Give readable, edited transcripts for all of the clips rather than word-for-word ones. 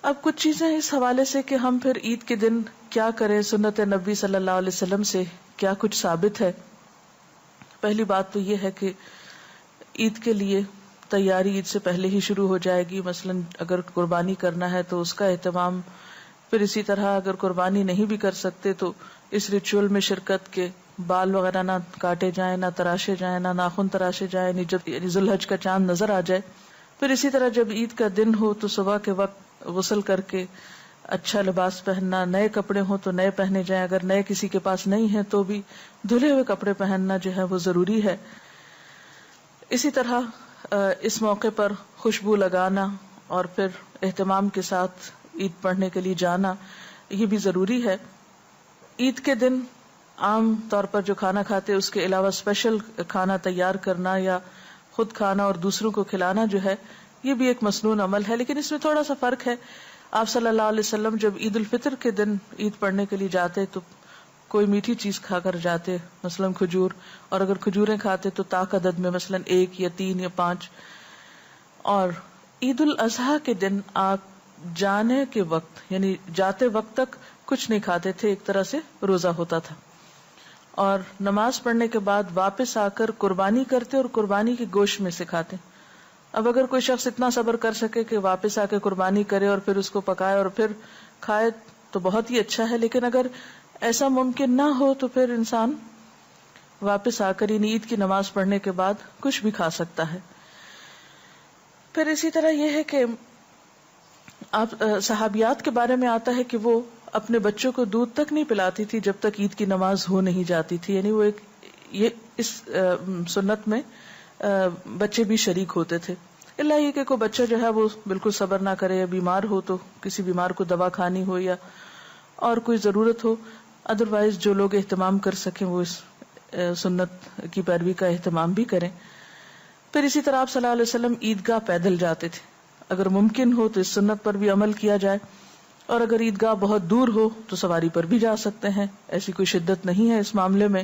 اب کچھ چیزیں اس حوالے سے کہ ہم پھر عید کے دن کیا کریں، سنت نبی صلی اللہ علیہ وسلم سے کیا کچھ ثابت ہے. پہلی بات تو یہ ہے کہ عید کے لیے تیاری عید سے پہلے ہی شروع ہو جائے گی. مثلا اگر قربانی کرنا ہے تو اس کا اہتمام، پھر اسی طرح اگر قربانی نہیں بھی کر سکتے تو اس ریچول میں شرکت کے بال وغیرہ نہ کاٹے جائیں، نہ تراشے جائیں، نہ ناخن تراشے جائیں، جب ذوالحج کا چاند نظر آ جائے. پھر اسی طرح جب عید کا دن ہو تو صبح کے وقت غسل کر کے اچھا لباس پہننا، نئے کپڑے ہوں تو نئے پہنے جائیں، اگر نئے کسی کے پاس نہیں ہیں تو بھی دھلے ہوئے کپڑے پہننا جو ہے وہ ضروری ہے. اسی طرح اس موقع پر خوشبو لگانا اور پھر اہتمام کے ساتھ عید پڑھنے کے لیے جانا یہ بھی ضروری ہے. عید کے دن عام طور پر جو کھانا کھاتے اس کے علاوہ اسپیشل کھانا تیار کرنا یا خود کھانا اور دوسروں کو کھلانا جو ہے یہ بھی ایک مسنون عمل ہے، لیکن اس میں تھوڑا سا فرق ہے. آپ صلی اللہ علیہ وسلم جب عید الفطر کے دن عید پڑھنے کے لیے جاتے تو کوئی میٹھی چیز کھا کر جاتے، مثلا کھجور، اور اگر کھجوریں کھاتے تو طاق عدد میں مثلا 1 یا 3 یا 5. اور عید الاضحیٰ کے دن آپ جانے کے وقت یعنی جاتے وقت تک کچھ نہیں کھاتے تھے، ایک طرح سے روزہ ہوتا تھا، اور نماز پڑھنے کے بعد واپس آ کر قربانی کرتے اور قربانی کے گوشت میں سے کھاتے. اب اگر کوئی شخص اتنا صبر کر سکے کہ واپس آ کے قربانی کرے اور پھر اس کو پکائے اور پھر کھائے تو بہت ہی اچھا ہے، لیکن اگر ایسا ممکن نہ ہو تو پھر انسان واپس آ کر یعنی عید کی نماز پڑھنے کے بعد کچھ بھی کھا سکتا ہے. پھر اسی طرح یہ ہے کہ آپ صحابیات کے بارے میں آتا ہے کہ وہ اپنے بچوں کو دودھ تک نہیں پلاتی تھی جب تک عید کی نماز ہو نہیں جاتی تھی، یعنی وہ یہ اس سنت میں بچے بھی شریک ہوتے تھے. اللہ یہ کہ کوئی بچہ جو ہے وہ بالکل صبر نہ کرے یا بیمار ہو تو کسی بیمار کو دوا کھانی ہو یا اور کوئی ضرورت ہو، ادروائز جو لوگ اہتمام کر سکیں وہ اس سنت کی پیروی کا اہتمام بھی کریں. پھر اسی طرح آپ صلی اللہ علیہ وسلم عیدگاہ پیدل جاتے تھے، اگر ممکن ہو تو اس سنت پر بھی عمل کیا جائے، اور اگر عیدگاہ بہت دور ہو تو سواری پر بھی جا سکتے ہیں، ایسی کوئی شدت نہیں ہے اس معاملے میں.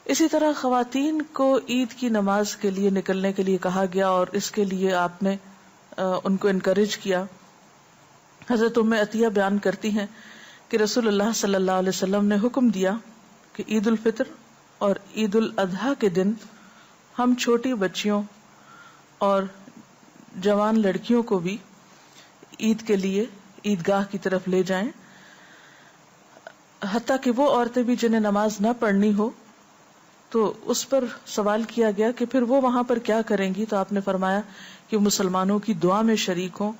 اسی طرح خواتین کو عید کی نماز کے لیے نکلنے کے لیے کہا گیا اور اس کے لیے آپ نے ان کو انکریج کیا. حضرت ام عطیہ بیان کرتی ہیں کہ رسول اللہ صلی اللہ علیہ وسلم نے حکم دیا کہ عید الفطر اور عید الاضحیٰ کے دن ہم چھوٹی بچیوں اور جوان لڑکیوں کو بھی عید کے لیے عیدگاہ کی طرف لے جائیں، حتیٰ کہ وہ عورتیں بھی جنہیں نماز نہ پڑھنی ہو. تو اس پر سوال کیا گیا کہ پھر وہ وہاں پر کیا کریں گی، تو آپ نے فرمایا کہ مسلمانوں کی دعا میں شریک ہوں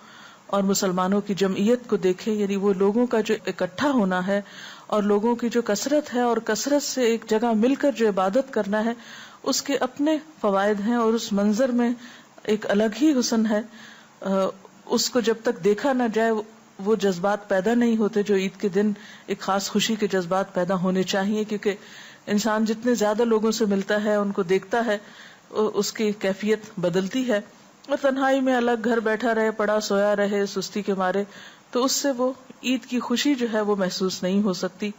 اور مسلمانوں کی جمعیت کو دیکھیں، یعنی وہ لوگوں کا جو اکٹھا ہونا ہے اور لوگوں کی جو کثرت ہے اور کثرت سے ایک جگہ مل کر جو عبادت کرنا ہے اس کے اپنے فوائد ہیں اور اس منظر میں ایک الگ ہی حسن ہے. اس کو جب تک دیکھا نہ جائے وہ جذبات پیدا نہیں ہوتے جو عید کے دن ایک خاص خوشی کے جذبات پیدا ہونے چاہیے، کیونکہ انسان جتنے زیادہ لوگوں سے ملتا ہے ان کو دیکھتا ہے اس کی کیفیت بدلتی ہے، اور تنہائی میں الگ گھر بیٹھا رہے، پڑا سویا رہے سستی کے مارے تو اس سے وہ عید کی خوشی جو ہے وہ محسوس نہیں ہو سکتی.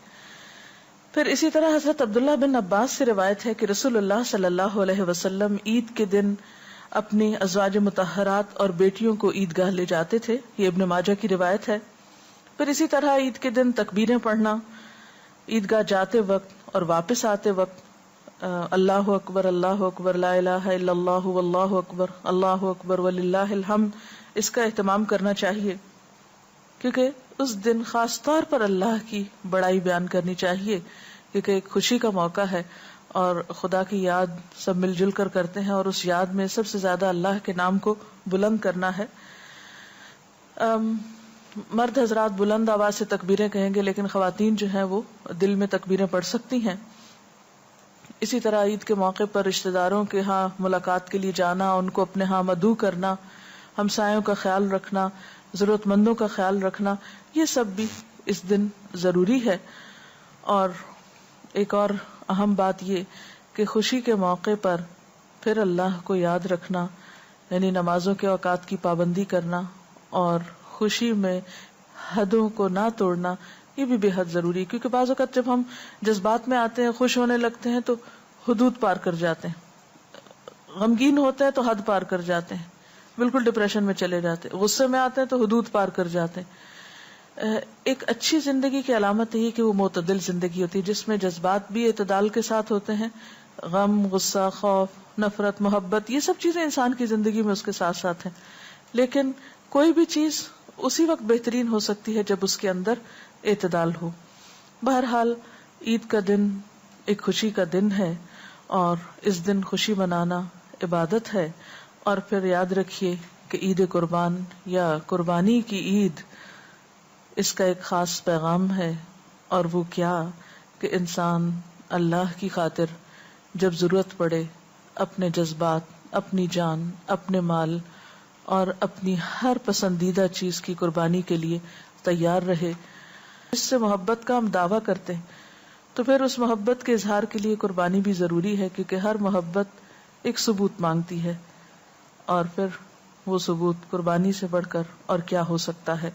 پھر اسی طرح حضرت عبداللہ بن عباس سے روایت ہے کہ رسول اللہ صلی اللہ علیہ وسلم عید کے دن اپنی ازواج مطہرات اور بیٹیوں کو عیدگاہ لے جاتے تھے، یہ ابن ماجہ کی روایت ہے. پھر اسی طرح عید کے دن تکبیریں پڑھنا، عیدگاہ جاتے وقت اور واپس آتے وقت اللہ اکبر اللہ اکبر لا الہ الا اللہ واللہ اکبر اللہ اکبر وللہ الحمد، اس کا اہتمام کرنا چاہیے، کیونکہ اس دن خاص طور پر اللہ کی بڑائی بیان کرنی چاہیے، کیونکہ ایک خوشی کا موقع ہے اور خدا کی یاد سب مل جل کر کرتے ہیں، اور اس یاد میں سب سے زیادہ اللہ کے نام کو بلند کرنا ہے. مرد حضرات بلند آواز سے تکبیریں کہیں گے، لیکن خواتین جو ہیں وہ دل میں تکبیریں پڑھ سکتی ہیں. اسی طرح عید کے موقع پر رشتہ داروں کے ہاں ملاقات کے لیے جانا، ان کو اپنے ہاں مدعو کرنا، ہمسایوں کا خیال رکھنا، ضرورت مندوں کا خیال رکھنا، یہ سب بھی اس دن ضروری ہے. اور ایک اور اہم بات یہ کہ خوشی کے موقع پر پھر اللہ کو یاد رکھنا، یعنی نمازوں کے اوقات کی پابندی کرنا اور خوشی میں حدوں کو نہ توڑنا، یہ بھی بے حد ضروری ہے. کیونکہ بعض اوقات جب ہم جذبات میں آتے ہیں، خوش ہونے لگتے ہیں تو حدود پار کر جاتے ہیں، غمگین ہوتے ہیں تو حد پار کر جاتے ہیں. بالکل ڈپریشن میں چلے جاتے ہیں، غصے میں آتے ہیں تو حدود پار کر جاتے ہیں۔ ایک اچھی زندگی کی علامت یہ کہ وہ معتدل زندگی ہوتی ہے، جس میں جذبات بھی اعتدال کے ساتھ ہوتے ہیں، غم، غصہ، خوف، نفرت، محبت، یہ سب چیزیں انسان کی زندگی میں اس کے ساتھ ساتھ ہیں، لیکن کوئی بھی چیز اسی وقت بہترین ہو سکتی ہے جب اس کے اندر اعتدال ہو۔ بہرحال عید کا دن ایک خوشی کا دن ہے، اور اس دن خوشی منانا عبادت ہے، اور پھر یاد رکھیے کہ عید قربان یا قربانی کی عید، اس کا ایک خاص پیغام ہے، اور وہ کیا کہ انسان اللہ کی خاطر جب ضرورت پڑے اپنے جذبات، اپنی جان، اپنے مال اور اپنی ہر پسندیدہ چیز کی قربانی کے لیے تیار رہے۔ اس سے محبت کا ہم دعویٰ کرتے ہیں تو پھر اس محبت کے اظہار کے لیے قربانی بھی ضروری ہے، کیونکہ ہر محبت ایک ثبوت مانگتی ہے، اور پھر وہ ثبوت قربانی سے بڑھ کر اور کیا ہو سکتا ہے۔